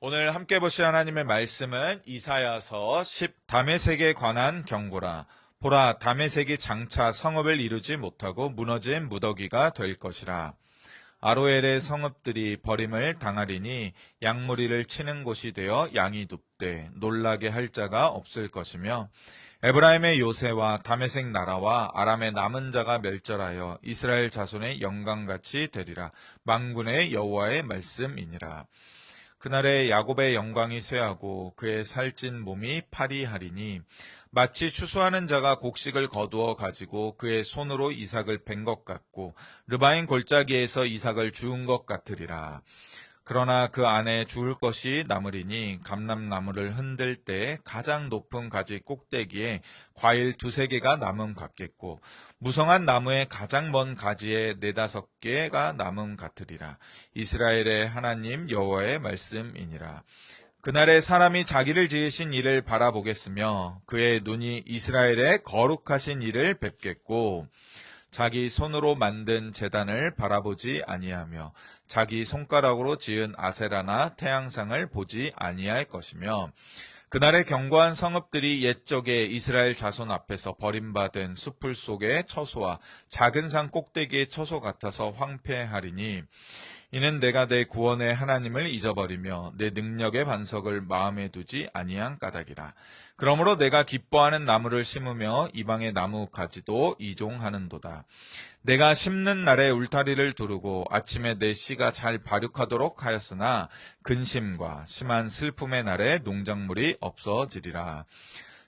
오늘 함께 보실 하나님의 말씀은 이사야서 10 다메섹에 관한 경고라. 보라, 다메섹이 장차 성읍을 이루지 못하고 무너진 무더기가 될 것이라. 아로엘의 성읍들이 버림을 당하리니 양무리를 치는 곳이 되어 양이 눕되 놀라게 할 자가 없을 것이며, 에브라임의 요새와 다메섹 나라와 아람의 남은 자가 멸절하여 이스라엘 자손의 영광같이 되리라. 만군의 여호와의 말씀이니라. 그날에 야곱의 영광이 쇠하고 그의 살찐 몸이 파리하리니, 마치 추수하는 자가 곡식을 거두어 가지고 그의 손으로 이삭을 벤 것 같고 르바인 골짜기에서 이삭을 주운 것 같으리라. 그러나 그 안에 주울 것이 남으리니, 감람나무를 흔들 때 가장 높은 가지 꼭대기에 과일 2-3개가 남음 같겠고 무성한 나무의 가장 먼 가지에 4-5개가 남음 같으리라. 이스라엘의 하나님 여호와의 말씀이니라. 그날에 사람이 자기를 지으신 이를 바라보겠으며 그의 눈이 이스라엘의 거룩하신 이를 뵙겠고, 자기 손으로 만든 제단을 바라보지 아니하며 자기 손가락으로 지은 아세라나 태양상을 보지 아니할 것이며, 그날의 견고한 성읍들이 옛적에 이스라엘 자손 앞에서 버림받은 숲풀 속의 처소와 작은 산 꼭대기의 처소 같아서 황폐하리니, 이는 내가 내 구원의 하나님을 잊어버리며 내 능력의 반석을 마음에 두지 아니한 까닭이라. 그러므로 내가 기뻐하는 나무를 심으며 이방의 나무 가지도 이종하는도다. 내가 심는 날에 울타리를 두르고 아침에 내 씨가 잘 발육하도록 하였으나, 근심과 심한 슬픔의 날에 농작물이 없어지리라.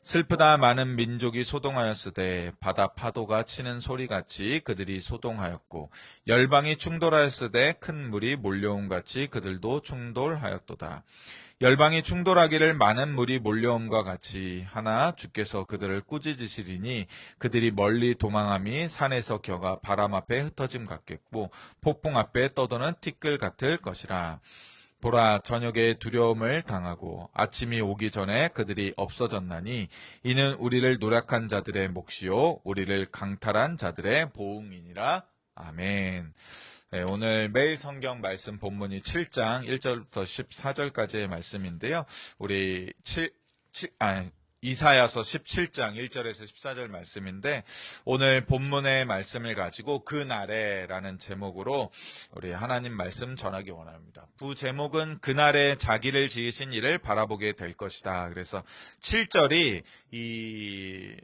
슬프다 많은 민족이 소동하였으되 바다 파도가 치는 소리같이 그들이 소동하였고, 열방이 충돌하였으되 큰 물이 몰려옴같이 그들도 충돌하였도다. 열방이 충돌하기를 많은 물이 몰려옴과 같이 하나 주께서 그들을 꾸짖으시리니, 그들이 멀리 도망함이 산에서 겨가 바람 앞에 흩어짐 같겠고 폭풍 앞에 떠도는 티끌 같을 것이라. 보라, 저녁에 두려움을 당하고 아침이 오기 전에 그들이 없어졌나니, 이는 우리를 노력한 자들의 몫이요 우리를 강탈한 자들의 보응이니라. 아멘. 네, 오늘 매일 성경 말씀 본문이 7장 1절부터 14절까지의 말씀인데요. 우리 이사야서 17장 1절에서 14절 말씀인데, 오늘 본문의 말씀을 가지고 그날에라는 제목으로 우리 하나님 말씀 전하기 원합니다. 부제목은 그날에 자기를 지으신 이를 바라보게 될 것이다. 그래서 7절이 이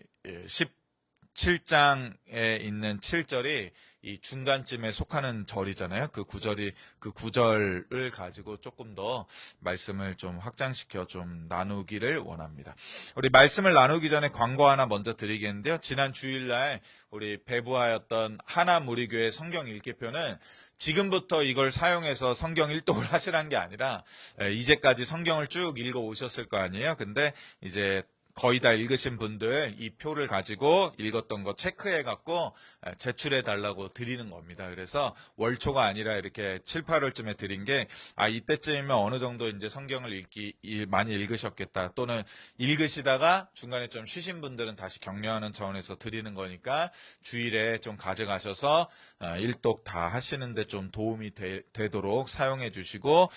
17장에 있는 7절이 이 중간쯤에 속하는 절이잖아요. 그 구절을 가지고 조금 더 말씀을 좀 확장시켜 좀 나누기를 원합니다. 우리 말씀을 나누기 전에 광고 하나 먼저 드리겠는데요. 지난 주일날 우리 배부하였던 하나무리교회 성경 읽기표는 지금부터 이걸 사용해서 성경 일독을 하시라는 게 아니라, 이제까지 성경을 쭉 읽어 오셨을 거 아니에요. 근데 이제 거의 다 읽으신 분들 이 표를 가지고 읽었던 거 체크해갖고 제출해 달라고 드리는 겁니다. 그래서 월초가 아니라 이렇게 7, 8월쯤에 드린 게, 이때쯤이면 어느 정도 이제 성경을 많이 읽으셨겠다, 또는 읽으시다가 중간에 좀 쉬신 분들은 다시 격려하는 차원에서 드리는 거니까 주일에 좀 가져가셔서 일독 다 하시는데 좀 도움이 되도록 사용해 주시고,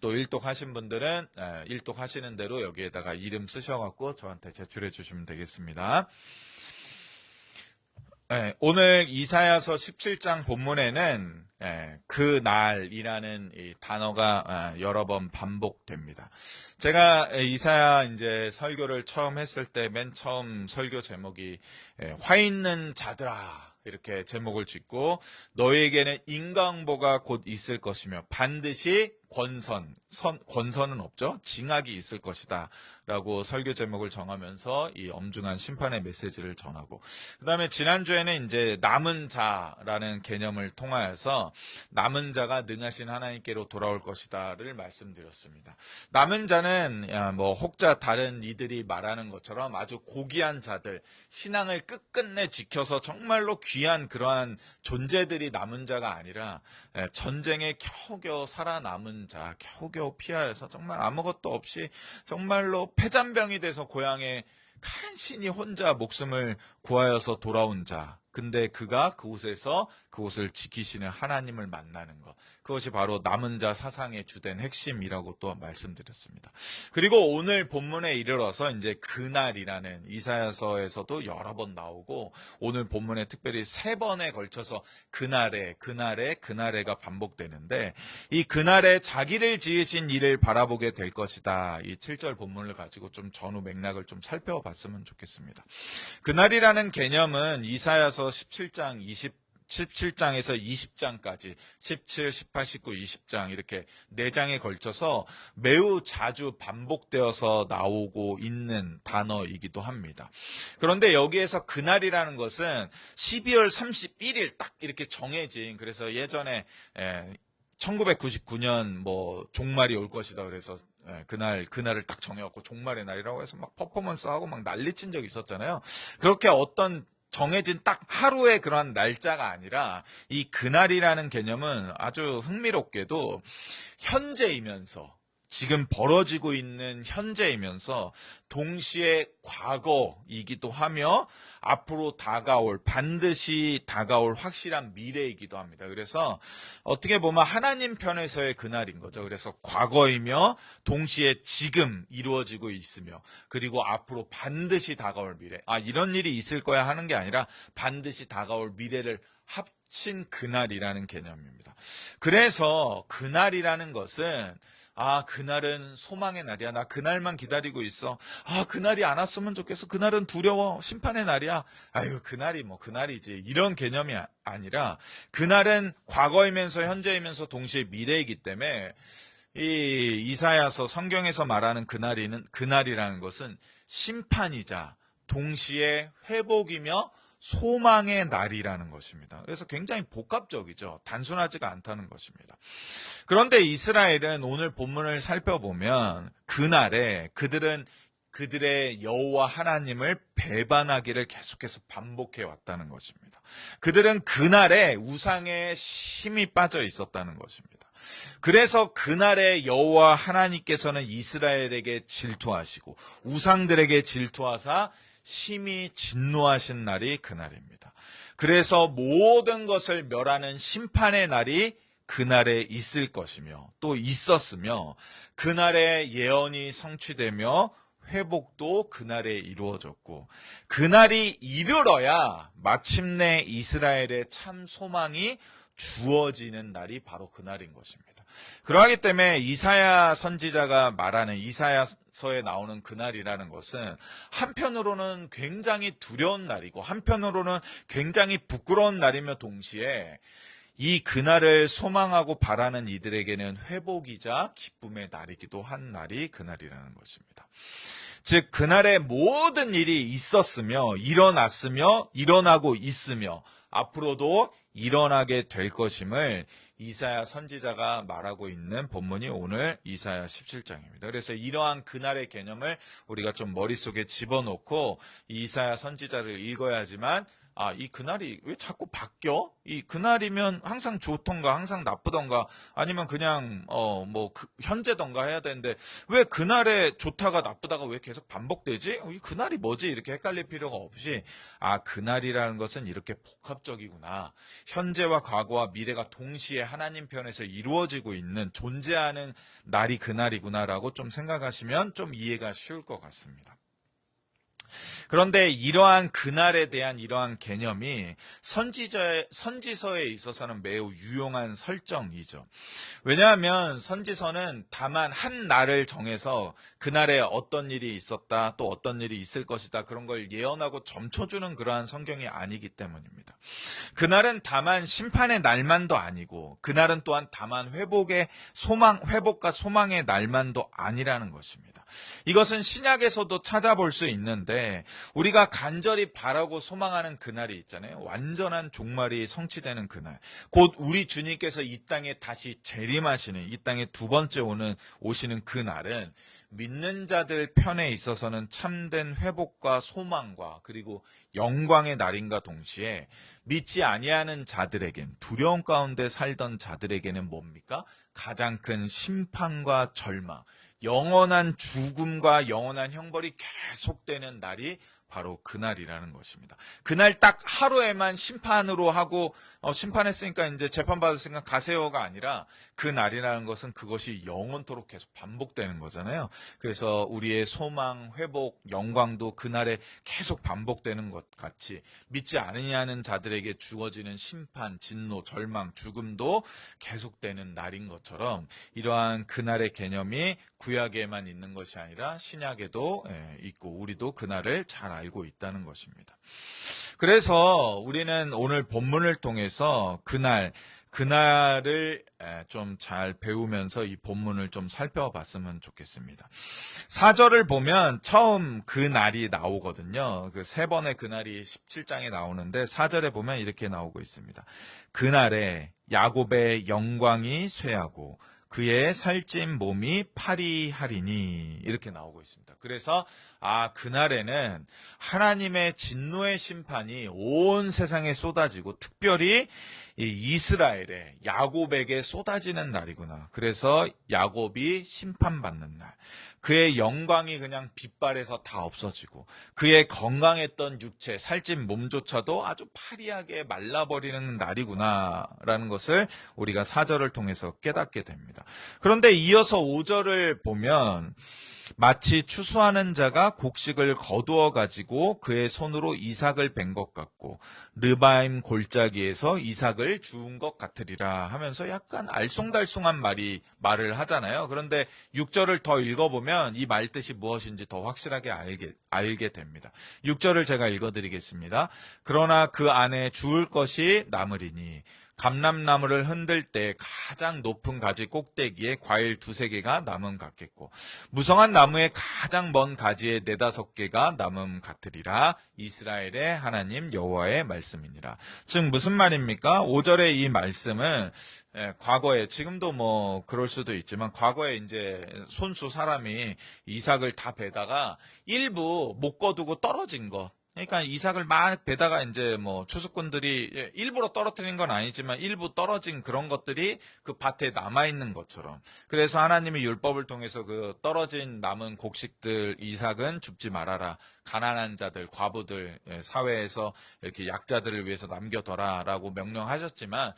또 일독 하신 분들은 일독 하시는 대로 여기에다가 이름 쓰셔갖고 저한테 제출해 주시면 되겠습니다. 오늘 이사야서 17장 본문에는 그날이라는 이 단어가 여러 번 반복됩니다. 제가 이사야 이제 설교를 처음 했을 때 맨 처음 설교 제목이 화 있는 자들아, 이렇게 제목을 짓고, 너에게는 인강보가 곧 있을 것이며 반드시 권선은 없죠. 징악이 있을 것이다 라고 설교 제목을 정하면서 이 엄중한 심판의 메시지를 전하고, 그 다음에 지난주에는 이제 남은 자라는 개념을 통하여서 남은 자가 능하신 하나님께로 돌아올 것이다를 말씀드렸습니다. 남은 자는 뭐 혹자 다른 이들이 말하는 것처럼 아주 고귀한 자들, 신앙을 끝끝내 지켜서 정말로 귀한 그러한 존재들이 남은 자가 아니라, 전쟁에 겨우겨우 살아남은 자, 겨우겨우 피하여서 정말 아무것도 없이 정말로 폐잔병이 돼서 고향에 간신히 혼자 목숨을 구하여서 돌아온 자, 근데 그가 그곳에서 그곳을 지키시는 하나님을 만나는 것. 그것이 바로 남은 자 사상의 주된 핵심이라고 또 말씀드렸습니다. 그리고 오늘 본문에 이르러서 이제 그날이라는 이사야서에서도 여러 번 나오고 오늘 본문에 특별히 3번에 걸쳐서 그날에가 반복되는데 이 그날에 자기를 지으신 이를 바라보게 될 것이다. 이 7절 본문을 가지고 좀 전후 맥락을 좀 살펴봤으면 좋겠습니다. 그날이라는 개념은 이사야서 17장에서 20장까지 17, 18, 19, 20장 이렇게 4장에 걸쳐서 매우 자주 반복되어서 나오고 있는 단어이기도 합니다. 그런데 여기에서 그날이라는 것은 12월 31일 딱 이렇게 정해진, 그래서 예전에 1999년 뭐 종말이 올 것이다 그래서 그날을 딱 정해갖고 종말의 날이라고 해서 막 퍼포먼스하고 막 난리친 적이 있었잖아요. 그렇게 어떤 정해진 딱 하루의 그런 날짜가 아니라 이 그날이라는 개념은 아주 흥미롭게도 현재이면서 지금 벌어지고 있는 현재이면서 동시에 과거이기도 하며 앞으로 반드시 다가올 확실한 미래이기도 합니다. 그래서 어떻게 보면 하나님 편에서의 그날인 거죠. 그래서 과거이며 동시에 지금 이루어지고 있으며 그리고 앞으로 반드시 다가올 미래. 이런 일이 있을 거야 하는 게 아니라 반드시 다가올 미래를 합친 그날이라는 개념입니다. 그래서 그날이라는 것은 그날은 소망의 날이야. 나 그날만 기다리고 있어. 그날이 안 왔으면 좋겠어. 그날은 두려워. 심판의 날이야. 그날이 뭐 그날이지. 이런 개념이 아니라 그날은 과거이면서 현재이면서 동시에 미래이기 때문에 이 이사야서 성경에서 말하는 그날이라는 것은 심판이자 동시에 회복이며 소망의 날이라는 것입니다. 그래서 굉장히 복합적이죠. 단순하지가 않다는 것입니다. 그런데 이스라엘은 오늘 본문을 살펴보면 그날에 그들의 여호와 하나님을 배반하기를 계속해서 반복해 왔다는 것입니다. 그들은 그날에 우상에 힘이 빠져 있었다는 것입니다. 그래서 그날에 여호와 하나님께서는 이스라엘에게 질투하시고 우상들에게 질투하사 심히 진노하신 날이 그날입니다. 그래서 모든 것을 멸하는 심판의 날이 그날에 있을 것이며 또 있었으며 그날에 예언이 성취되며 회복도 그날에 이루어졌고 그날이 이르러야 마침내 이스라엘의 참 소망이 주어지는 날이 바로 그날인 것입니다. 그러하기 때문에 이사야 선지자가 말하는 이사야서에 나오는 그날이라는 것은 한편으로는 굉장히 두려운 날이고 한편으로는 굉장히 부끄러운 날이며 동시에 이 그날을 소망하고 바라는 이들에게는 회복이자 기쁨의 날이기도 한 날이 그날이라는 것입니다. 즉 그날에 모든 일이 있었으며 일어났으며 일어나고 있으며 앞으로도 일어나게 될 것임을 이사야 선지자가 말하고 있는 본문이 오늘 이사야 17장입니다. 그래서 이러한 그날의 개념을 우리가 좀 머릿속에 집어넣고 이사야 선지자를 읽어야지만 이 그날이 왜 자꾸 바뀌어? 이 그날이면 항상 좋던가 항상 나쁘던가 아니면 그냥 현재던가 해야 되는데 왜 그날에 좋다가 나쁘다가 왜 계속 반복되지? 이 그날이 뭐지? 이렇게 헷갈릴 필요가 없이 그날이라는 것은 이렇게 복합적이구나. 현재와 과거와 미래가 동시에 하나님 편에서 이루어지고 있는 존재하는 날이 그날이구나라고 좀 생각하시면 좀 이해가 쉬울 것 같습니다. 그런데 이러한 그날에 대한 이러한 개념이 선지서에 있어서는 매우 유용한 설정이죠. 왜냐하면 선지서는 다만 한 날을 정해서 그날에 어떤 일이 있었다, 또 어떤 일이 있을 것이다, 그런 걸 예언하고 점쳐주는 그러한 성경이 아니기 때문입니다. 그날은 다만 심판의 날만도 아니고 그날은 또한 다만 회복과 소망의 날만도 아니라는 것입니다. 이것은 신약에서도 찾아볼 수 있는데 우리가 간절히 바라고 소망하는 그날이 있잖아요. 완전한 종말이 성취되는 그날. 곧 우리 주님께서 이 땅에 다시 재림하시는, 이 땅에 두 번째 오시는 그날은 믿는 자들 편에 있어서는 참된 회복과 소망과 그리고 영광의 날인가 동시에 믿지 아니하는 자들에겐, 두려움 가운데 살던 자들에게는 뭡니까? 가장 큰 심판과 절망, 영원한 죽음과 영원한 형벌이 계속되는 날이 바로 그날이라는 것입니다. 그날 딱 하루에만 심판으로 하고 심판했으니까 이제 재판받았으니까 가세요가 아니라 그날이라는 것은 그것이 영원토록 계속 반복되는 거잖아요. 그래서 우리의 소망, 회복, 영광도 그날에 계속 반복되는 것 같이 믿지 않으냐는 자들에게 주어지는 심판, 진노, 절망, 죽음도 계속되는 날인 것처럼 이러한 그날의 개념이 구약에만 있는 것이 아니라 신약에도 있고 우리도 그날을 잘 알고 있다는 것입니다. 그래서 우리는 오늘 본문을 통해서 그날을 좀 잘 배우면서 이 본문을 좀 살펴봤으면 좋겠습니다. 4절을 보면 처음 그날이 나오거든요. 그 세 번의 그날이 17장에 나오는데 4절에 보면 이렇게 나오고 있습니다. 그날에 야곱의 영광이 쇠하고 그의 살찐 몸이 파리하리니 이렇게 나오고 있습니다. 그래서 그날에는 하나님의 진노의 심판이 온 세상에 쏟아지고 특별히 이 이스라엘의 야곱에게 쏟아지는 날이구나. 그래서 야곱이 심판받는 날. 그의 영광이 그냥 빛발에서 다 없어지고 그의 건강했던 육체, 살찐 몸조차도 아주 파리하게 말라버리는 날이구나 라는 것을 우리가 4절을 통해서 깨닫게 됩니다. 그런데 이어서 5절을 보면 마치 추수하는 자가 곡식을 거두어 가지고 그의 손으로 이삭을 벤 것 같고 르바임 골짜기에서 이삭을 주운 것 같으리라 하면서 약간 알쏭달쏭한 말을 하잖아요. 그런데 6절을 더 읽어보면 이 말 뜻이 무엇인지 더 확실하게 알게 됩니다. 6절을 제가 읽어드리겠습니다. 그러나 그 안에 주울 것이 남으리니 감람나무를 흔들 때 가장 높은 가지 꼭대기에 과일 2-3개가 남음 같겠고 무성한 나무의 가장 먼 가지에 4-5개가 남음 같으리라. 이스라엘의 하나님 여호와의 말씀이니라. 즉 무슨 말입니까? 5절의 이 말씀은 과거에 지금도 뭐 그럴 수도 있지만 과거에 이제 손수 사람이 이삭을 다 베다가 일부 못 거두고 떨어진 것. 그러니까 이삭을 막 베다가 이제 뭐 추수꾼들이 일부러 떨어뜨린 건 아니지만 일부 떨어진 그런 것들이 그 밭에 남아있는 것처럼. 그래서 하나님이 율법을 통해서 그 떨어진 남은 곡식들 이삭은 줍지 말아라. 가난한 자들, 과부들, 사회에서 이렇게 약자들을 위해서 남겨둬라라고 명령하셨지만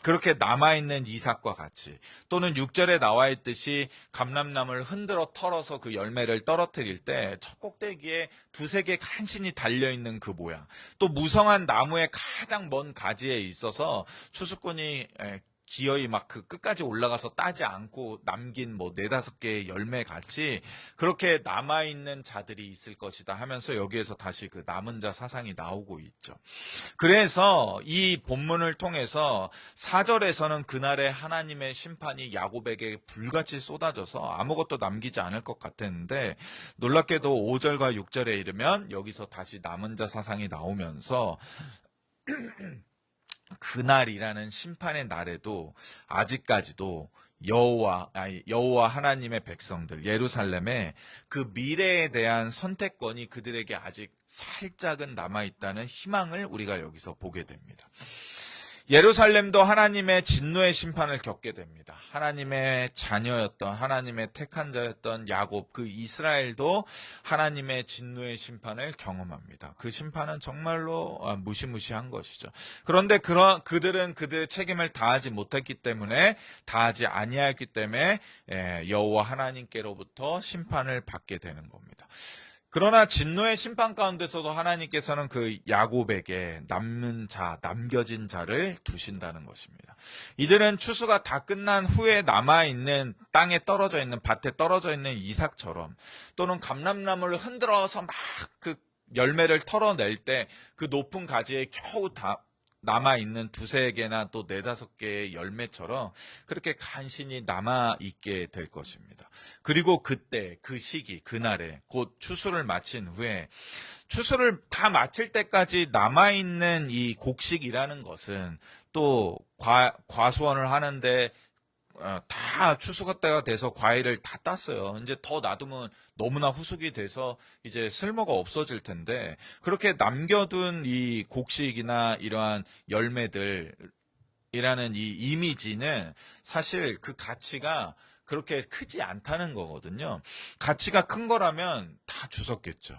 그렇게 남아있는 이삭과 같이 또는 6절에 나와 있듯이 감람나무를 흔들어 털어서 그 열매를 떨어뜨릴 때 첫 꼭대기에 2-3개 간신히 달려있는 그 모양 또 무성한 나무의 가장 먼 가지에 있어서 추수꾼이 기어이 막 그 끝까지 올라가서 따지 않고 남긴 뭐 4-5개의 열매 같이 그렇게 남아있는 자들이 있을 것이다 하면서 여기에서 다시 그 남은 자 사상이 나오고 있죠. 그래서 이 본문을 통해서 4절에서는 그날의 하나님의 심판이 야곱에게 불같이 쏟아져서 아무것도 남기지 않을 것 같았는데 놀랍게도 5절과 6절에 이르면 여기서 다시 남은 자 사상이 나오면서 그날이라는 심판의 날에도 아직까지도 여호와 하나님의 백성들 예루살렘에 그 미래에 대한 선택권이 그들에게 아직 살짝은 남아있다는 희망을 우리가 여기서 보게 됩니다. 예루살렘도 하나님의 진노의 심판을 겪게 됩니다. 하나님의 자녀였던 하나님의 택한 자였던 야곱 그 이스라엘도 하나님의 진노의 심판을 경험합니다. 그 심판은 정말로 무시무시한 것이죠. 그런데 그들은 그들의 책임을 다하지 못했기 때문에 다하지 아니하였기 때문에 여호와 하나님께로부터 심판을 받게 되는 겁니다. 그러나 진노의 심판 가운데서도 하나님께서는 그 야곱에게 남겨진 자를 두신다는 것입니다. 이들은 추수가 다 끝난 후에 남아있는 땅에 떨어져 있는 밭에 떨어져 있는 이삭처럼 또는 감람나무를 흔들어서 막 그 열매를 털어낼 때 그 높은 가지에 겨우 남아있는 2-3개나 또 4-5개의 열매처럼 그렇게 간신히 남아있게 될 것입니다. 그리고 그때, 그 시기, 그날에 곧 추수를 마친 후에 추수를 다 마칠 때까지 남아있는 이 곡식이라는 것은 또 과수원을 하는데 다 추수가 때가 돼서 과일을 다 땄어요. 이제 더 놔두면 너무나 후숙이 돼서 이제 쓸모가 없어질 텐데 그렇게 남겨둔 이 곡식이나 이러한 열매들이라는 이 이미지는 사실 그 가치가 그렇게 크지 않다는 거거든요. 가치가 큰 거라면 다 주웠겠죠.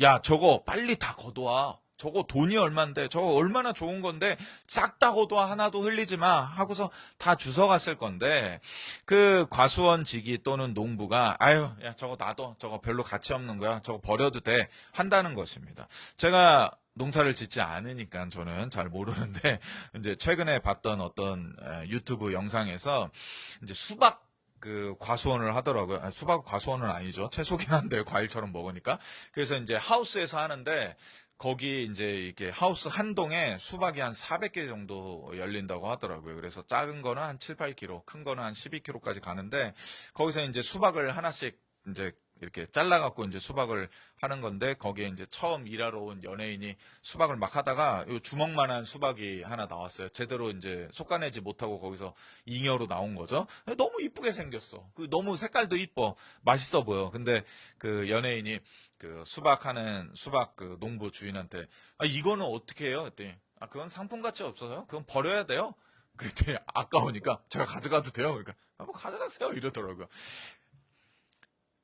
야, 저거 빨리 다 걷어와. 저거 돈이 얼만데, 저거 얼마나 좋은 건데, 싹 다 걷어와, 하나도 흘리지 마. 하고서 다 주워갔을 건데, 그 과수원직이 또는 농부가, 아유, 야, 저거 놔둬. 저거 별로 가치 없는 거야. 저거 버려도 돼. 한다는 것입니다. 제가 농사를 짓지 않으니까 저는 잘 모르는데, 이제 최근에 봤던 어떤 유튜브 영상에서, 이제 수박 그 과수원을 하더라고요. 수박 과수원은 아니죠. 채소긴 한데 과일처럼 먹으니까. 그래서 이제 하우스에서 하는데 거기 이제 이렇게 하우스 한 동에 수박이 한 400개 정도 열린다고 하더라고요. 그래서 작은 거는 한 7, 8kg, 큰 거는 한 12kg까지 가는데 거기서 이제 수박을 하나씩 이제 이렇게 잘라갖고 이제 수박을 하는 건데 거기에 이제 처음 일하러 온 연예인이 수박을 막 하다가 요 주먹만한 수박이 하나 나왔어요. 제대로 이제 솎아내지 못하고 거기서 잉여로 나온 거죠. 너무 이쁘게 생겼어. 그 너무 색깔도 이뻐. 맛있어 보여. 근데 그 연예인이 그 수박 그 농부 주인한테 아 이거는 어떻게 해요? 그랬더니 아 그건 상품 가치 없어요. 그건 버려야 돼요. 그랬더니 아까우니까 제가 가져가도 돼요. 그러니까 아, 뭐 가져가세요 이러더라고요.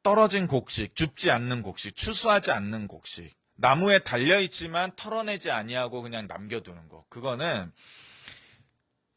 떨어진 곡식, 줍지 않는 곡식, 추수하지 않는 곡식, 나무에 달려있지만 털어내지 아니하고 그냥 남겨두는 거. 그거는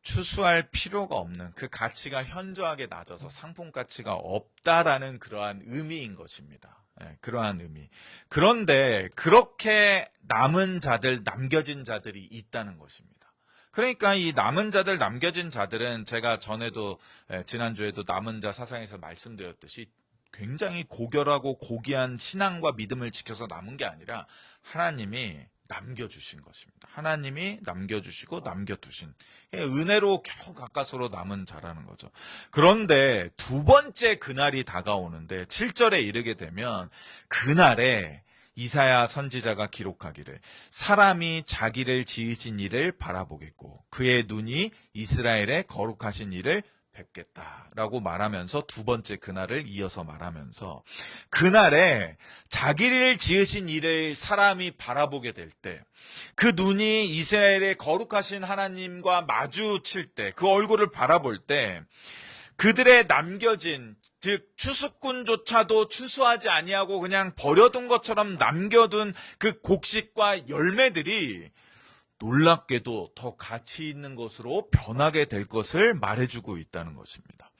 추수할 필요가 없는 그 가치가 현저하게 낮아서 상품 가치가 없다라는 그러한 의미인 것입니다. 예, 그러한 의미. 그런데 그렇게 남은 자들, 남겨진 자들이 있다는 것입니다. 그러니까 이 남은 자들, 남겨진 자들은 제가 전에도 지난주에도 남은 자 사상에서 말씀드렸듯이 굉장히 고결하고 고귀한 신앙과 믿음을 지켜서 남은 게 아니라 하나님이 남겨주신 것입니다. 하나님이 남겨주시고 남겨두신 은혜로 겨우 가까스로 남은 자라는 거죠. 그런데 두 번째 그날이 다가오는데 7절에 이르게 되면 그날에 이사야 선지자가 기록하기를 사람이 자기를 지으신 이를 바라보겠고 그의 눈이 이스라엘의 거룩하신 이를 뵙겠다라고 말하면서 두 번째 그날을 이어서 말하면서 그날에 자기를 지으신 이를 사람이 바라보게 될 때 그 눈이 이스라엘의 거룩하신 하나님과 마주칠 때 그 얼굴을 바라볼 때 그들의 남겨진 즉 추수꾼조차도 추수하지 아니하고 그냥 버려둔 것처럼 남겨둔 그 곡식과 열매들이 놀랍게도 더 가치 있는 것으로 변하게 될 것을 말해주고 있다는 것입니다.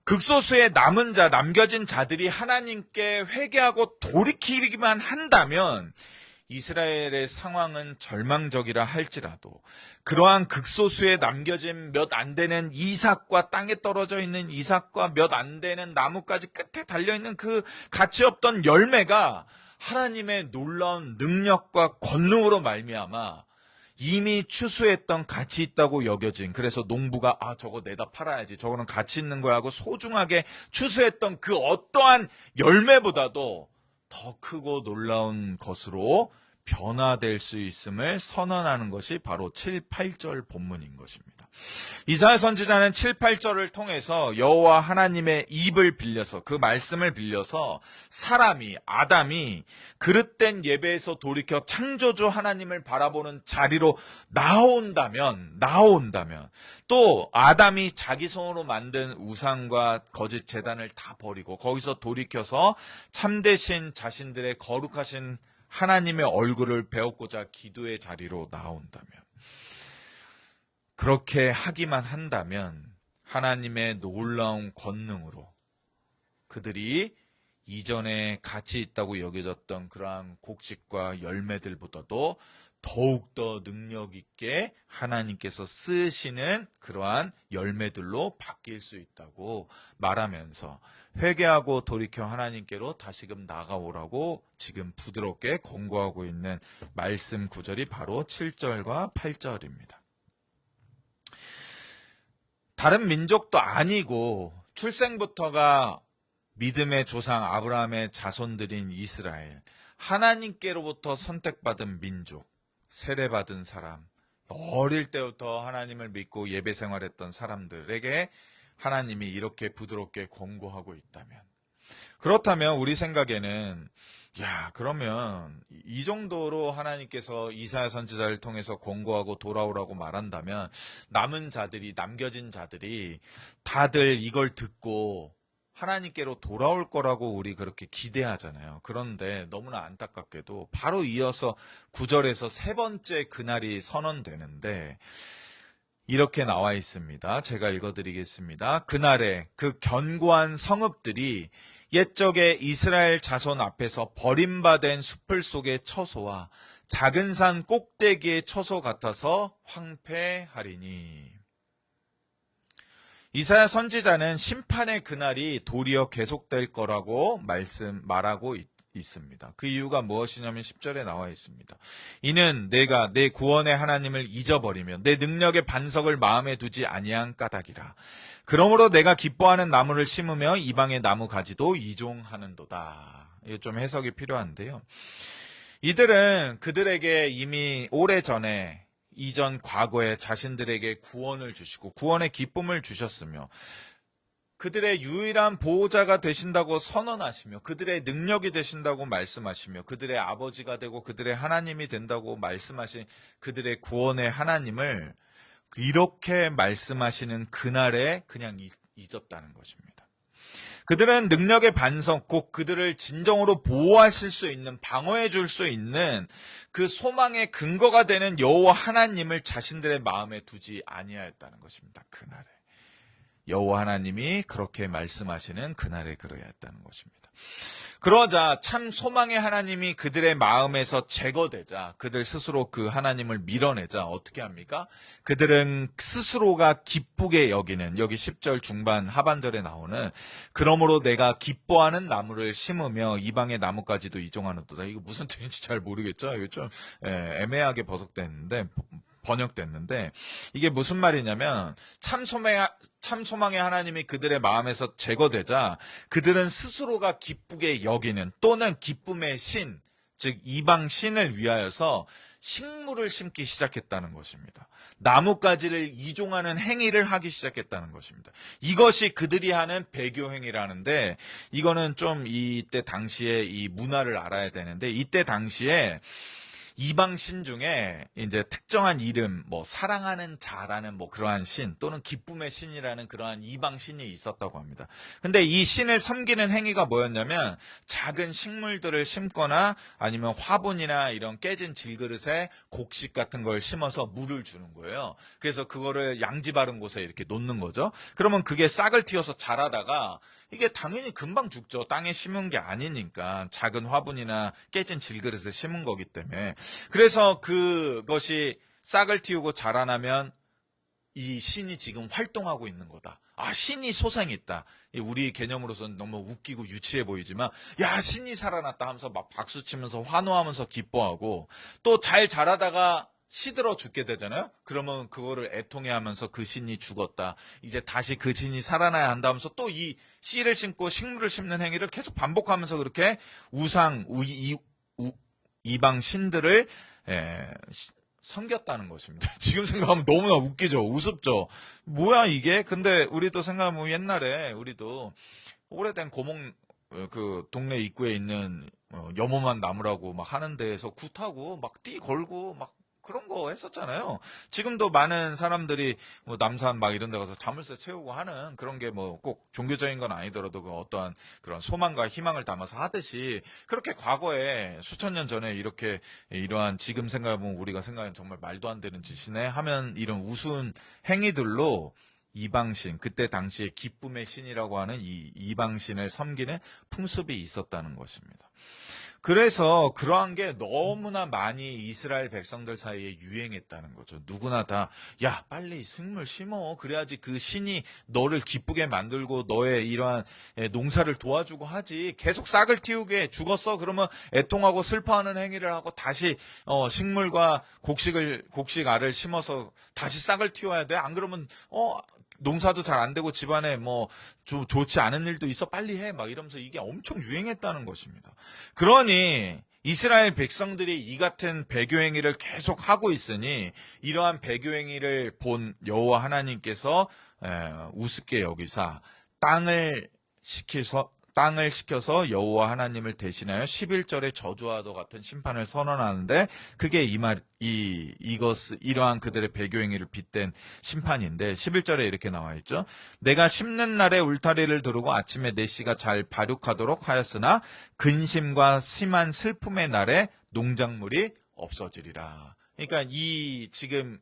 극소수의 남은 자, 남겨진 자들이 하나님께 회개하고 돌이키기만 한다면 이스라엘의 상황은 절망적이라 할지라도 그러한 극소수의 남겨진 몇 안 되는 이삭과 땅에 떨어져 있는 이삭과 몇 안 되는 나뭇가지 끝에 달려있는 그 가치 없던 열매가 하나님의 놀라운 능력과 권능으로 말미암아 이미 추수했던 가치 있다고 여겨진 그래서 농부가 아 저거 내다 팔아야지 저거는 가치 있는 거야 하고 소중하게 추수했던 그 어떠한 열매보다도 더 크고 놀라운 것으로 변화될 수 있음을 선언하는 것이 바로 7, 8절 본문인 것입니다. 이사야 선지자는 7, 8절을 통해서 여호와 하나님의 입을 빌려서 그 말씀을 빌려서 사람이 아담이 그릇된 예배에서 돌이켜 창조주 하나님을 바라보는 자리로 나온다면 또 아담이 자기 손으로 만든 우상과 거짓 제단을 다 버리고 거기서 돌이켜서 참되신 자신들의 거룩하신 하나님의 얼굴을 배웠고자 기도의 자리로 나온다면 그렇게 하기만 한다면 하나님의 놀라운 권능으로 그들이 이전에 가치 있다고 여겨졌던 그러한 곡식과 열매들보다도 더욱더 능력 있게 하나님께서 쓰시는 그러한 열매들로 바뀔 수 있다고 말하면서 회개하고 돌이켜 하나님께로 다시금 나아가오라고 지금 부드럽게 권고하고 있는 말씀 구절이 바로 7절과 8절입니다. 다른 민족도 아니고 출생부터가 믿음의 조상 아브라함의 자손들인 이스라엘, 하나님께로부터 선택받은 민족, 세례받은 사람, 어릴 때부터 하나님을 믿고 예배 생활했던 사람들에게 하나님이 이렇게 부드럽게 권고하고 있다면 그렇다면 우리 생각에는 그러면 이 정도로 하나님께서 이사야 선지자를 통해서 권고하고 돌아오라고 말한다면 남은 자들이 남겨진 자들이 다들 이걸 듣고 하나님께로 돌아올 거라고 우리 그렇게 기대하잖아요. 그런데 너무나 안타깝게도 바로 이어서 9절에서 세 번째 그날이 선언되는데 이렇게 나와 있습니다. 제가 읽어드리겠습니다. 그날에 그 견고한 성읍들이 옛적에 이스라엘 자손 앞에서 버림받은 숲을 속의 처소와 작은 산 꼭대기의 처소 같아서 황폐하리니. 이사야 선지자는 심판의 그날이 도리어 계속될 거라고 말하고 있습니다. 그 이유가 무엇이냐면 10절에 나와 있습니다. 이는 내가 내 구원의 하나님을 잊어버리며 내 능력의 반석을 마음에 두지 아니한 까닭이라. 그러므로 내가 기뻐하는 나무를 심으며 이방의 나무 가지도 이종하는도다. 이게 좀 해석이 필요한데요. 이들은 그들에게 이미 오래전에 이전 과거에 자신들에게 구원을 주시고 구원의 기쁨을 주셨으며 그들의 유일한 보호자가 되신다고 선언하시며 그들의 능력이 되신다고 말씀하시며 그들의 아버지가 되고 그들의 하나님이 된다고 말씀하신 그들의 구원의 하나님을 이렇게 말씀하시는 그날에 그냥 잊었다는 것입니다. 그들은 능력의 반석, 곧 그들을 진정으로 보호하실 수 있는, 방어해 줄 수 있는 그 소망의 근거가 되는 여호와 하나님을 자신들의 마음에 두지 아니하였다는 것입니다. 그날에. 여호와 하나님이 그렇게 말씀하시는 그날에 그러야 했다는 것입니다. 그러자 참 소망의 하나님이 그들의 마음에서 제거되자 그들 스스로 그 하나님을 밀어내자 어떻게 합니까? 그들은 스스로가 기쁘게 여기는 여기 10절 중반 하반절에 나오는 그러므로 내가 기뻐하는 나무를 심으며 이방의 나무까지도 이종하는도다. 이거 무슨 뜻인지 잘 모르겠죠? 이거 좀 애매하게 번역됐는데 이게 무슨 말이냐면 참 소망의 하나님이 그들의 마음에서 제거되자 그들은 스스로가 기쁘게 여기는 또는 기쁨의 신, 즉 이방 신을 위하여서 식물을 심기 시작했다는 것입니다. 나뭇가지를 이종하는 행위를 하기 시작했다는 것입니다. 이것이 그들이 하는 배교 행위라는데 이거는 좀 이때 당시에 이 문화를 알아야 되는데 이때 당시에 이방 신 중에 이제 특정한 이름, 사랑하는 자라는 그러한 신 또는 기쁨의 신이라는 그러한 이방 신이 있었다고 합니다. 근데 이 신을 섬기는 행위가 뭐였냐면 작은 식물들을 심거나 아니면 화분이나 이런 깨진 질그릇에 곡식 같은 걸 심어서 물을 주는 거예요. 그래서 그거를 양지 바른 곳에 이렇게 놓는 거죠. 그러면 그게 싹을 틔워서 자라다가 이게 당연히 금방 죽죠. 땅에 심은 게 아니니까 작은 화분이나 깨진 질그릇에 심은 거기 때문에. 그래서 그것이 싹을 틔우고 자라나면 이 신이 지금 활동하고 있는 거다. 아, 신이 소생했다. 우리 개념으로서는 너무 웃기고 유치해 보이지만 야, 신이 살아났다 하면서 막 박수치면서 환호하면서 기뻐하고 또 잘 자라다가 시들어 죽게 되잖아요. 그러면 그거를 애통해하면서 그 신이 죽었다. 이제 다시 그 신이 살아나야 한다 하면서 또 이 씨를 심고 식물을 심는 행위를 계속 반복하면서 그렇게 이방 신들을 섬겼다는 것입니다. 지금 생각하면 너무나 웃기죠. 우습죠. 뭐야 이게? 근데 우리도 생각하면 옛날에 우리도 오래된 그 동네 입구에 있는 염호만 나무라고 막 하는 데에서 굿하고 막 띠 걸고 막 그런 거 했었잖아요. 지금도 많은 사람들이 남산 막 이런 데 가서 자물쇠 채우고 하는 그런 게 꼭 종교적인 건 아니더라도 그 어떠한 그런 소망과 희망을 담아서 하듯이 그렇게 과거에 수천 년 전에 이렇게 이러한 지금 생각해보면 우리가 생각하는 정말 말도 안 되는 짓이네 하면 이런 우스운 행위들로 이방신, 그때 당시에 기쁨의 신이라고 하는 이 이방신을 섬기는 풍습이 있었다는 것입니다. 그래서 그러한 게 너무나 많이 이스라엘 백성들 사이에 유행했다는 거죠. 누구나 다, 야, 빨리 식물 심어. 그래야지 그 신이 너를 기쁘게 만들고 너의 이러한 농사를 도와주고 하지. 계속 싹을 틔우게 죽었어. 그러면 애통하고 슬퍼하는 행위를 하고 다시 식물과 곡식 알을 심어서 다시 싹을 틔워야 돼. 안 그러면 농사도 잘 안 되고 집안에 좋지 않은 일도 있어 빨리 해 막 이러면서 이게 엄청 유행했다는 것입니다. 그러니 이스라엘 백성들이 이 같은 배교 행위를 계속 하고 있으니 이러한 배교 행위를 본 여호와 하나님께서 우습게 여기사 땅을 시켜서 여호와 하나님을 대신하여 11절에 저주와도 같은 심판을 선언하는데 그게 이러한 그들의 배교 행위를 빗댄 심판인데 11절에 이렇게 나와 있죠. 내가 심는 날에 울타리를 두르고 아침에 내 씨가 잘 발육하도록 하였으나 근심과 심한 슬픔의 날에 농작물이 없어지리라. 그러니까 지금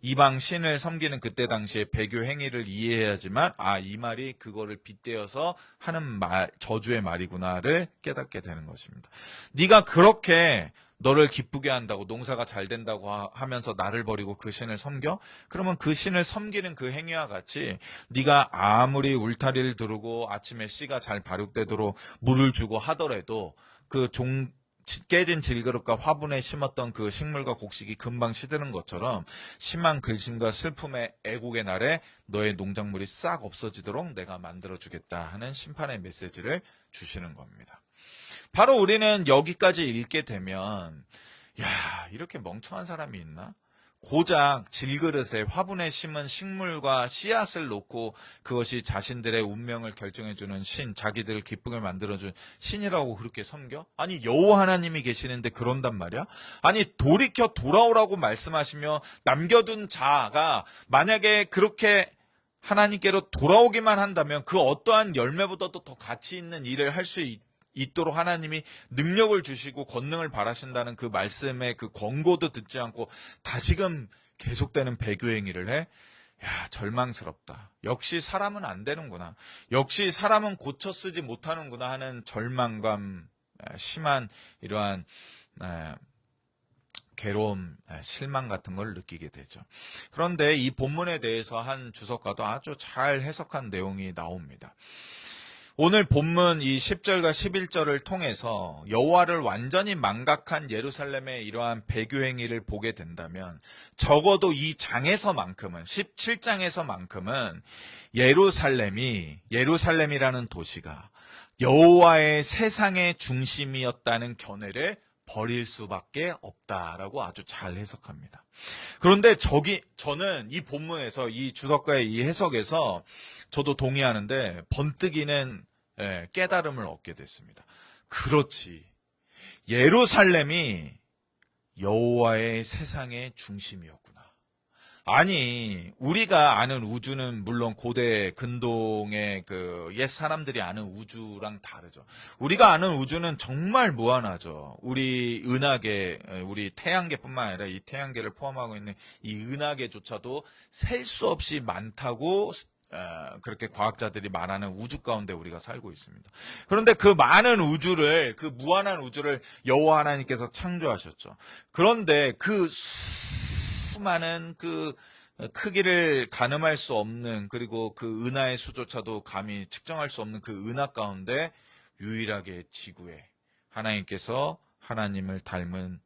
이방 신을 섬기는 그때 당시에 배교 행위를 이해해야지만 이 말이 그거를 빗대어서 하는 저주의 말이구나를 깨닫게 되는 것입니다. 네가 그렇게 너를 기쁘게 한다고 농사가 잘 된다고 하면서 나를 버리고 그 신을 섬겨? 그러면 그 신을 섬기는 그 행위와 같이 네가 아무리 울타리를 두르고 아침에 씨가 잘 발육되도록 물을 주고 하더라도 그 깨진 질그릇과 화분에 심었던 그 식물과 곡식이 금방 시드는 것처럼 심한 근심과 슬픔의 애국의 날에 너의 농작물이 싹 없어지도록 내가 만들어주겠다 하는 심판의 메시지를 주시는 겁니다. 바로 우리는 여기까지 읽게 되면 이렇게 멍청한 사람이 있나? 고작 질그릇에 화분에 심은 식물과 씨앗을 놓고 그것이 자신들의 운명을 결정해주는 신, 자기들을 기쁘게 만들어준 신이라고 그렇게 섬겨? 아니 여호와 하나님이 계시는데 그런단 말이야? 아니 돌이켜 돌아오라고 말씀하시며 남겨둔 자가 만약에 그렇게 하나님께로 돌아오기만 한다면 그 어떠한 열매보다도 더 가치 있는 일을 할 수 있도록 하나님이 능력을 주시고 권능을 바라신다는 그 말씀의 그 권고도 듣지 않고 다시금 계속되는 배교 행위를 해? 절망스럽다. 역시 사람은 안 되는구나. 역시 사람은 고쳐 쓰지 못하는구나 하는 절망감, 심한 이러한 괴로움, 실망 같은 걸 느끼게 되죠. 그런데 이 본문에 대해서 한 주석가도 아주 잘 해석한 내용이 나옵니다. 오늘 본문 이 10절과 11절을 통해서 여호와를 완전히 망각한 예루살렘의 이러한 배교 행위를 보게 된다면 적어도 이 장에서만큼은 17장에서만큼은 예루살렘이라는 도시가 여호와의 세상의 중심이었다는 견해를 버릴 수밖에 없다라고 아주 잘 해석합니다. 그런데 저는 이 본문에서 이 주석가의 이 해석에서 저도 동의하는데 번뜩이는 깨달음을 얻게 됐습니다. 그렇지. 예루살렘이 여호와의 세상의 중심이었구나. 아니, 우리가 아는 우주는 물론 고대 근동의 그 옛 사람들이 아는 우주랑 다르죠. 우리가 아는 우주는 정말 무한하죠. 우리 은하계, 우리 태양계뿐만 아니라 이 태양계를 포함하고 있는 이 은하계조차도 셀 수 없이 많다고 그렇게 과학자들이 말하는 우주 가운데 우리가 살고 있습니다. 그런데 그 많은 우주를, 그 무한한 우주를 여호와 하나님께서 창조하셨죠. 그런데 그 수많은 그 크기를 가늠할 수 없는, 그리고 그 은하의 수조차도 감히 측정할 수 없는 그 은하 가운데 유일하게 지구에 하나님께서 하나님을 닮은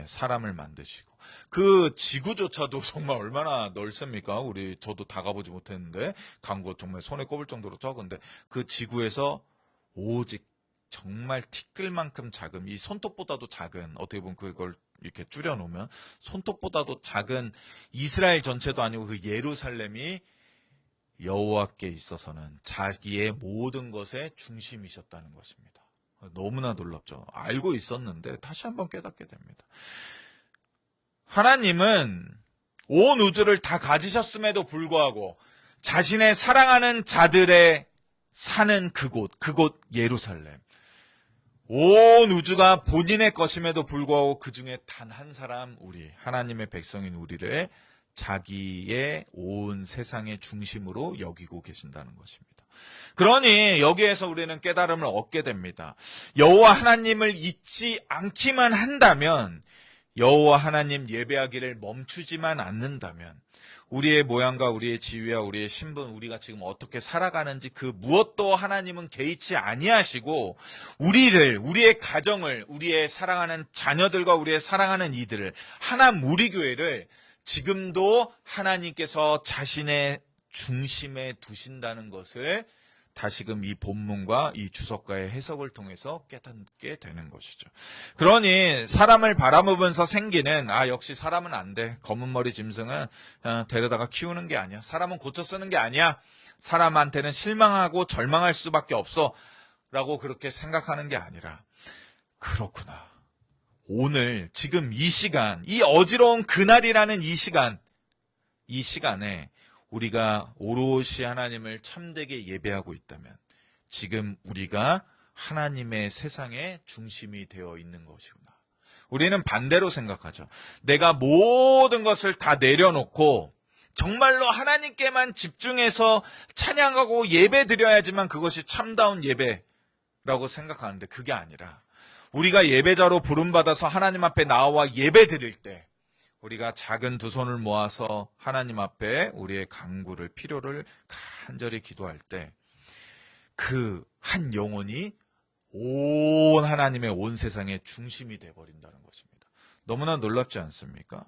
사람을 만드시고, 그 지구조차도 정말 얼마나 넓습니까? 저도 다 가보지 못했는데 간 곳 정말 손에 꼽을 정도로 적은데 그 지구에서 오직 정말 티끌만큼 작은, 이 손톱보다도 작은, 어떻게 보면 그걸 이렇게 줄여놓으면 손톱보다도 작은 이스라엘 전체도 아니고 그 예루살렘이 여호와께 있어서는 자기의 모든 것의 중심이셨다는 것입니다. 너무나 놀랍죠. 알고 있었는데 다시 한번 깨닫게 됩니다. 하나님은 온 우주를 다 가지셨음에도 불구하고 자신의 사랑하는 자들의 사는 그곳 예루살렘, 온 우주가 본인의 것임에도 불구하고 그 중에 단 한 사람, 하나님의 백성인 우리를 자기의 온 세상의 중심으로 여기고 계신다는 것입니다. 그러니 여기에서 우리는 깨달음을 얻게 됩니다. 여호와 하나님을 잊지 않기만 한다면, 여호와 하나님 예배하기를 멈추지만 않는다면, 우리의 모양과 우리의 지위와 우리의 신분, 우리가 지금 어떻게 살아가는지 그 무엇도 하나님은 개의치 아니하시고 우리의 가정을, 우리의 사랑하는 자녀들과 우리의 사랑하는 이들을, 하나 무리교회를 지금도 하나님께서 자신의 중심에 두신다는 것을 다시금 이 본문과 이 주석가의 해석을 통해서 깨닫게 되는 것이죠. 그러니 사람을 바라보면서 생기는 역시 사람은 안 돼. 검은 머리 짐승은 데려다가 키우는 게 아니야. 사람은 고쳐 쓰는 게 아니야. 사람한테는 실망하고 절망할 수밖에 없어. 라고 그렇게 생각하는 게 아니라, 그렇구나. 오늘, 지금 이 시간, 이 어지러운 그날이라는 이 시간에 우리가 오롯이 하나님을 참되게 예배하고 있다면, 지금 우리가 하나님의 세상의 중심이 되어 있는 것이구나. 우리는 반대로 생각하죠. 내가 모든 것을 다 내려놓고 정말로 하나님께만 집중해서 찬양하고 예배 드려야지만 그것이 참다운 예배라고 생각하는데, 그게 아니라 우리가 예배자로 부름받아서 하나님 앞에 나와 예배 드릴 때, 우리가 작은 두 손을 모아서 하나님 앞에 우리의 간구를, 필요를 간절히 기도할 때, 그 한 영혼이 온 하나님의 온 세상의 중심이 되어버린다는 것입니다. 너무나 놀랍지 않습니까?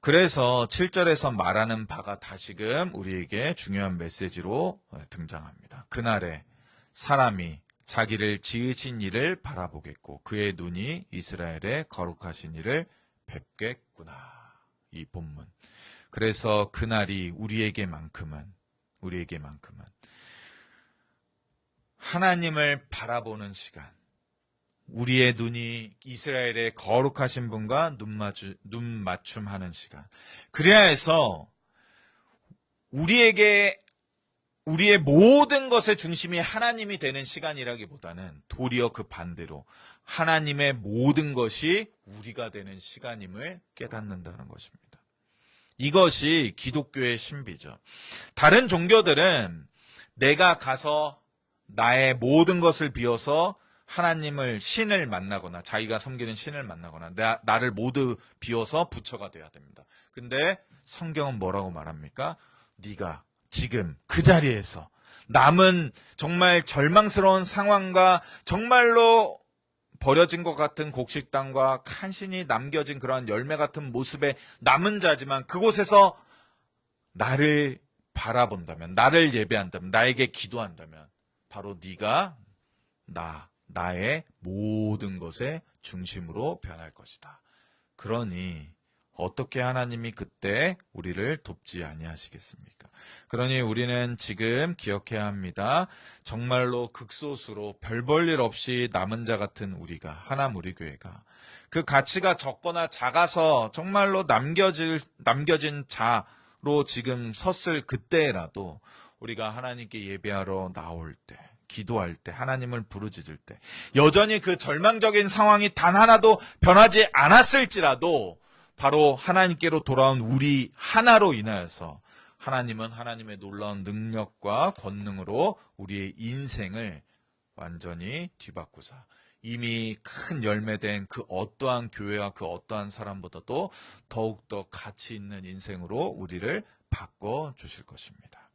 그래서 7절에서 말하는 바가 다시금 우리에게 중요한 메시지로 등장합니다. 그날에 사람이 자기를 지으신 이를 바라보겠고 그의 눈이 이스라엘의 거룩하신 이를 뵙겠구나. 이 본문. 그래서 그날이 우리에게만큼은 하나님을 바라보는 시간, 우리의 눈이 이스라엘의 거룩하신 분과 눈 맞춤하는 시간. 그래야 해서 우리의 모든 것의 중심이 하나님이 되는 시간이라기보다는 도리어 그 반대로 하나님의 모든 것이 우리가 되는 시간임을 깨닫는다는 것입니다. 이것이 기독교의 신비죠. 다른 종교들은 내가 가서 나의 모든 것을 비워서 하나님을, 신을 만나거나 자기가 섬기는 신을 만나거나 나를 모두 비워서 부처가 되어야 됩니다. 근데 성경은 뭐라고 말합니까? 네가 지금 그 자리에서 남은 정말 절망스러운 상황과 정말로 버려진 것 같은 곡식당과 간신히 남겨진 그러한 열매 같은 모습의 남은 자지만 그곳에서 나를 바라본다면, 나를 예배한다면, 나에게 기도한다면 바로 네가 나의 모든 것의 중심으로 변할 것이다. 그러니 어떻게 하나님이 그때 우리를 돕지 아니하시겠습니까? 그러니 우리는 지금 기억해야 합니다. 정말로 극소수로 별 볼 일 없이 남은 자 같은 우리가, 하남 우리 교회가 그 가치가 적거나 작아서 정말로 남겨진 자로 지금 섰을 그때라도 우리가 하나님께 예배하러 나올 때, 기도할 때, 하나님을 부르짖을 때, 여전히 그 절망적인 상황이 단 하나도 변하지 않았을지라도 바로 하나님께로 돌아온 우리 하나로 인하여서 하나님은 하나님의 놀라운 능력과 권능으로 우리의 인생을 완전히 뒤바꾸사 이미 큰 열매된 그 어떠한 교회와 그 어떠한 사람보다도 더욱더 가치 있는 인생으로 우리를 바꿔주실 것입니다.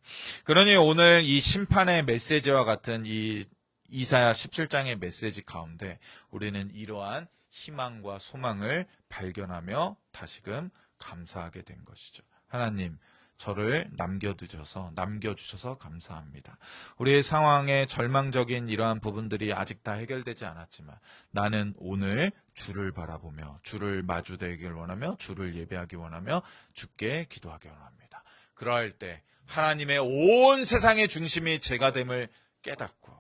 그러니 오늘 이 심판의 메시지와 같은 이 이사야 17장의 메시지 가운데 우리는 이러한 희망과 소망을 발견하며 다시금 감사하게 된 것이죠. 하나님, 저를 남겨주셔서 감사합니다. 우리의 상황에 절망적인 이러한 부분들이 아직 다 해결되지 않았지만 나는 오늘 주를 바라보며 주를 마주대길 원하며 주를 예배하기 원하며 주께 기도하기 원합니다. 그러할 때 하나님의 온 세상의 중심이 제가 됨을 깨닫고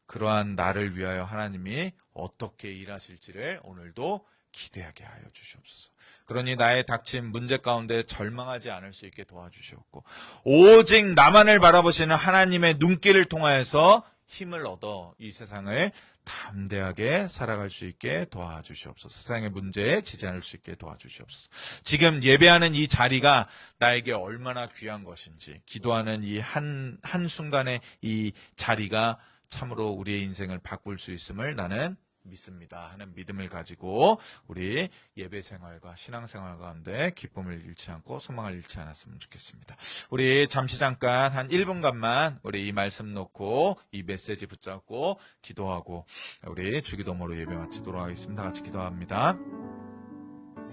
그러한 나를 위하여 하나님이 어떻게 일하실지를 오늘도 기대하게 하여 주시옵소서. 그러니 나의 닥친 문제 가운데 절망하지 않을 수 있게 도와주시옵고 오직 나만을 바라보시는 하나님의 눈길을 통하여서 힘을 얻어 이 세상을 담대하게 살아갈 수 있게 도와주시옵소서. 세상의 문제에 지지 않을 수 있게 도와주시옵소서. 지금 예배하는 이 자리가 나에게 얼마나 귀한 것인지, 기도하는 이 한순간의 이 자리가 참으로 우리의 인생을 바꿀 수 있음을 나는 믿습니다 하는 믿음을 가지고 우리 예배 생활과 신앙 생활 가운데 기쁨을 잃지 않고 소망을 잃지 않았으면 좋겠습니다. 우리 잠시 잠깐 한 1분간만 우리 이 말씀 놓고 이 메시지 붙잡고 기도하고 우리 주기도모로 예배 마치도록 하겠습니다. 같이 기도합니다.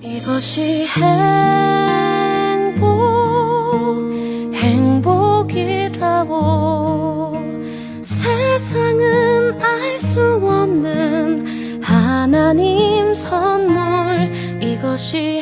이것이 행복이라고 세상은 알 수 없는 하나님 선물 이것이